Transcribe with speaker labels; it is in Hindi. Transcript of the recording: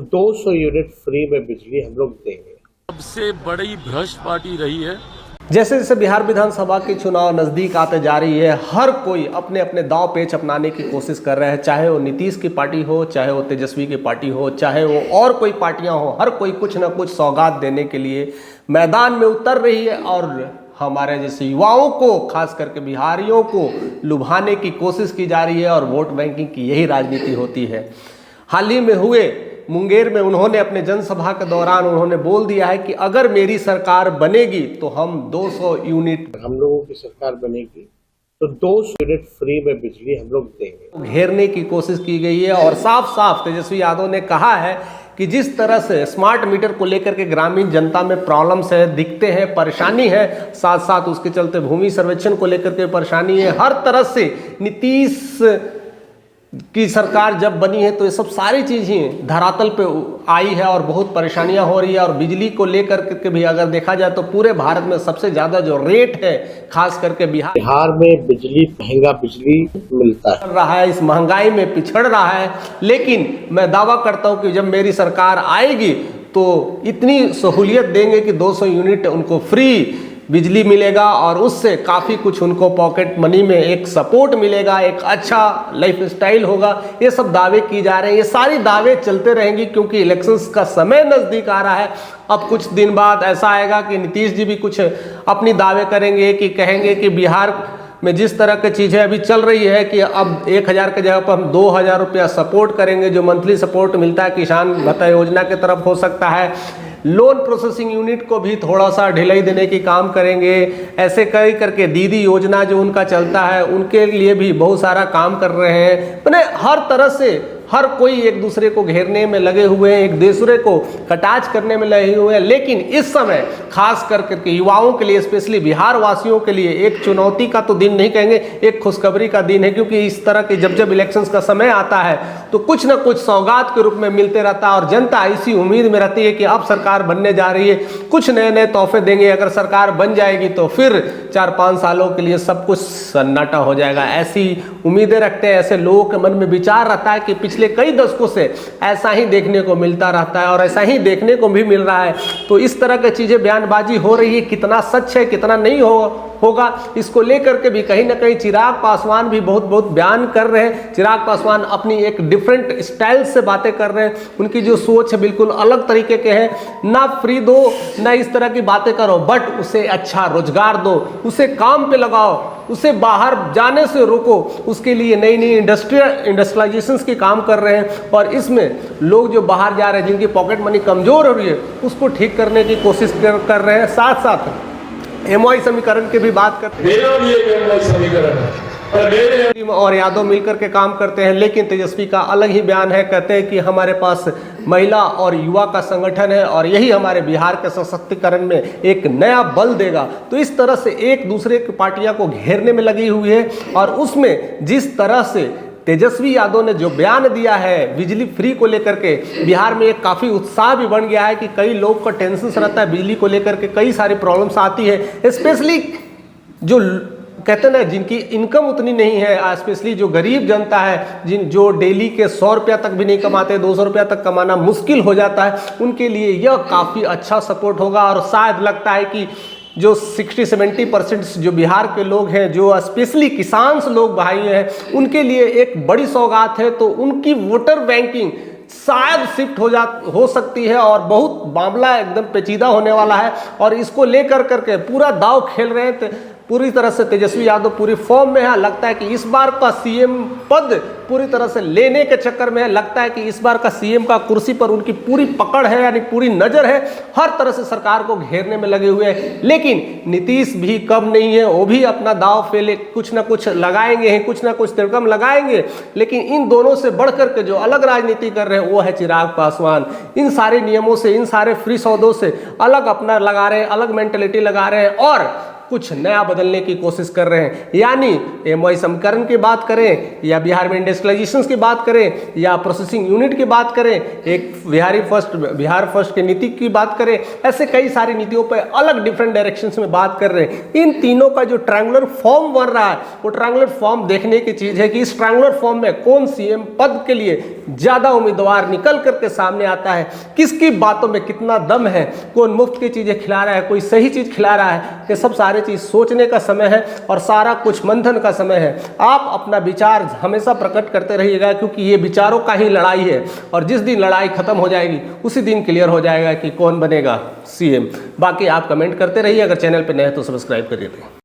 Speaker 1: 200 यूनिट फ्री में बिजली हम लोग देंगे।
Speaker 2: सबसे बड़ी भ्रष्ट पार्टी रही है।
Speaker 3: जैसे जैसे बिहार विधानसभा के चुनाव नज़दीक आते जा रही है, हर कोई अपने अपने दांव पेच अपनाने की कोशिश कर रहे हैं। चाहे वो नीतीश की पार्टी हो, चाहे वो तेजस्वी की पार्टी हो, चाहे वो और कोई पार्टियां हो, हर कोई कुछ ना कुछ सौगात देने के लिए मैदान में उतर रही है और हमारे जैसे युवाओं को, खास करके बिहारियों को लुभाने की कोशिश की जा रही है और वोट बैंकिंग की यही राजनीति होती है। हाल ही में हुए मुंगेर में उन्होंने अपने जनसभा के दौरान उन्होंने बोल दिया है कि अगर मेरी सरकार बनेगी तो हम 200 यूनिट,
Speaker 1: हम लोगों की सरकार बनेगी तो 200 यूनिट फ्री में बिजली हम लोग देंगे।
Speaker 3: घेरने की कोशिश की गई है और साफ साफ तेजस्वी यादव ने कहा है कि जिस तरह से स्मार्ट मीटर को लेकर के ग्रामीण जनता में प्रॉब्लम्स है, दिखते हैं, परेशानी है, साथ साथ उसके चलते भूमि सर्वेक्षण को लेकर के परेशानी है, हर तरह से नीतीश की सरकार जब बनी है तो ये सब सारी चीज़ें धरातल पे आई है और बहुत परेशानियां हो रही है। और बिजली को लेकर के भी अगर देखा जाए तो पूरे भारत में सबसे ज़्यादा जो रेट है, खास करके
Speaker 1: बिहार में बिजली, महंगा बिजली मिलता है,
Speaker 3: रहा है, इस महंगाई में पिछड़ रहा है। लेकिन मैं दावा करता हूं कि जब मेरी सरकार आएगी तो इतनी सहूलियत देंगे कि 200 यूनिट उनको फ्री बिजली मिलेगा और उससे काफ़ी कुछ उनको पॉकेट मनी में एक सपोर्ट मिलेगा, एक अच्छा लाइफ स्टाइल होगा। ये सब दावे की जा रहे हैं, ये सारी दावे चलते रहेंगी क्योंकि इलेक्शंस का समय नज़दीक आ रहा है। अब कुछ दिन बाद ऐसा आएगा कि नीतीश जी भी कुछ अपनी दावे करेंगे कि कहेंगे कि बिहार में जिस तरह की चीज़ें अभी चल रही है कि अब 1000 की जगह पर हम 2000 रुपया सपोर्ट करेंगे, जो मंथली सपोर्ट मिलता है किसान भत्ता योजना की तरफ हो सकता है। लोन प्रोसेसिंग यूनिट को भी थोड़ा सा ढिलाई देने की काम करेंगे। ऐसे कई करके दीदी योजना जो उनका चलता है उनके लिए भी बहुत सारा काम कर रहे हैं। मैंने हर तरह से हर कोई एक दूसरे को घेरने में लगे हुए हैं, एक दूसरे को कटाच करने में लगे हुए हैं। लेकिन इस समय खास करके युवाओं के लिए, स्पेशली बिहार वासियों के लिए एक चुनौती का तो दिन नहीं कहेंगे, एक खुशखबरी का दिन है। क्योंकि इस तरह के जब इलेक्शंस का समय आता है तो कुछ ना कुछ सौगात के रूप में मिलते रहता है और जनता इसी उम्मीद में रहती है कि अब सरकार बनने जा रही है, कुछ नए नए तोहफे देंगे। अगर सरकार बन जाएगी तो फिर 4-5 सालों के लिए सब कुछ सन्नाटा हो जाएगा, ऐसी उम्मीदें रखते हैं। ऐसे लोगों के मन में विचार रहता है कि पिछले कई दशकों से ऐसा ही देखने को मिलता रहता है और ऐसा ही देखने को भी मिल रहा है। तो इस तरह की चीजें बयानबाजी हो रही है, कितना सच है कितना नहीं होगा इसको लेकर के भी कहीं ना कहीं चिराग पासवान भी बहुत बयान कर रहे हैं। चिराग पासवान अपनी एक डिफरेंट स्टाइल से बातें कर रहे हैं, उनकी जो सोच है बिल्कुल अलग तरीके के हैं। ना फ्री दो, ना इस तरह की बातें करो, बट उसे अच्छा रोजगार दो, उसे काम पे लगाओ, उसे बाहर जाने से रोको, उसके लिए नई नई इंडस्ट्रियलाइजेशंस की काम कर रहे हैं। और इसमें लोग जो बाहर जा रहे हैं, जिनकी पॉकेट मनी कमज़ोर हो रही है, उसको ठीक करने की कोशिश कर रहे हैं। साथ साथ एमओआई समीकरण की भी बात करते हैं, और यादव मिलकर के काम करते हैं। लेकिन तेजस्वी का अलग ही बयान है, कहते हैं कि हमारे पास महिला और युवा का संगठन है और यही हमारे बिहार के सशक्तिकरण में एक नया बल देगा। तो इस तरह से एक दूसरे की पार्टियां को घेरने में लगी हुई है। और उसमें जिस तरह से तेजस्वी यादव ने जो बयान दिया है बिजली फ्री को लेकर के, बिहार में एक काफ़ी उत्साह भी बन गया है कि कई लोग का टेंशन रहता है बिजली को लेकर के, कई सारी प्रॉब्लम्स आती है। स्पेशली जो कहते हैं ना, जिनकी इनकम उतनी नहीं है, स्पेशली जो गरीब जनता है, जो डेली के 100 रुपया तक भी नहीं कमाते, 200 रुपया तक कमाना मुश्किल हो जाता है, उनके लिए यह काफ़ी अच्छा सपोर्ट होगा। और शायद लगता है कि जो 60-70% जो बिहार के लोग हैं, जो स्पेशली किसान लोग भाई हैं, उनके लिए एक बड़ी सौगात है। तो उनकी वोटर बैंकिंग शायद शिफ्ट हो सकती है और बहुत मामला एकदम पेचीदा होने वाला है। और इसको लेकर करके पूरा दांव खेल रहे हैं पूरी तरह से तेजस्वी यादव, पूरी फॉर्म में है। लगता है कि इस बार का सीएम पद पूरी तरह से लेने के चक्कर में है। लगता है कि इस बार का सीएम का कुर्सी पर उनकी पूरी पकड़ है, यानी पूरी नज़र है, हर तरह से सरकार को घेरने में लगे हुए हैं। लेकिन नीतीश भी कम नहीं है, वो भी अपना दाव फेले कुछ ना कुछ लगाएंगे, कुछ ना कुछ तिरकम लगाएंगे। लेकिन इन दोनों से बढ़कर के जो अलग राजनीति कर रहे हैं वो है चिराग पासवान। इन सारे नियमों से, इन सारे फ्री सौदों से अलग अपना लगा रहे हैं, अलग मेंटेलिटी लगा रहे हैं। और कुछ नया बदलने की कोशिश कर रहे हैं। यानी एमओआई समीकरण की बात करें या बिहार में इंडस्ट्रियलाइजेशन की बात करें या प्रोसेसिंग यूनिट की बात करें, एक बिहार फर्स्ट की नीति की बात करें, ऐसे कई सारी नीतियों पर अलग डिफरेंट डायरेक्शंस में बात कर रहे हैं। इन तीनों का जो ट्रायंगुलर फॉर्म बन रहा है वो ट्रायंगुलर फॉर्म देखने की चीज है कि इस ट्रायंगुलर फॉर्म में कौन सीएम पद के लिए ज्यादा उम्मीदवार निकल करके सामने आता है, किसकी बातों में कितना दम है, कौन मुफ्त की चीजें खिला रहा है, कोई सही चीज खिला रहा है। ये सब सारी चीज सोचने का समय है और सारा कुछ मंथन का समय है। आप अपना विचार हमेशा प्रकट करते रहिएगा क्योंकि ये विचारों का ही लड़ाई है और जिस दिन लड़ाई खत्म हो जाएगी उसी दिन क्लियर हो जाएगा कि कौन बनेगा सीएम। बाकी आप कमेंट करते रहिए, अगर चैनल पे नए हैं तो सब्सक्राइब करिए।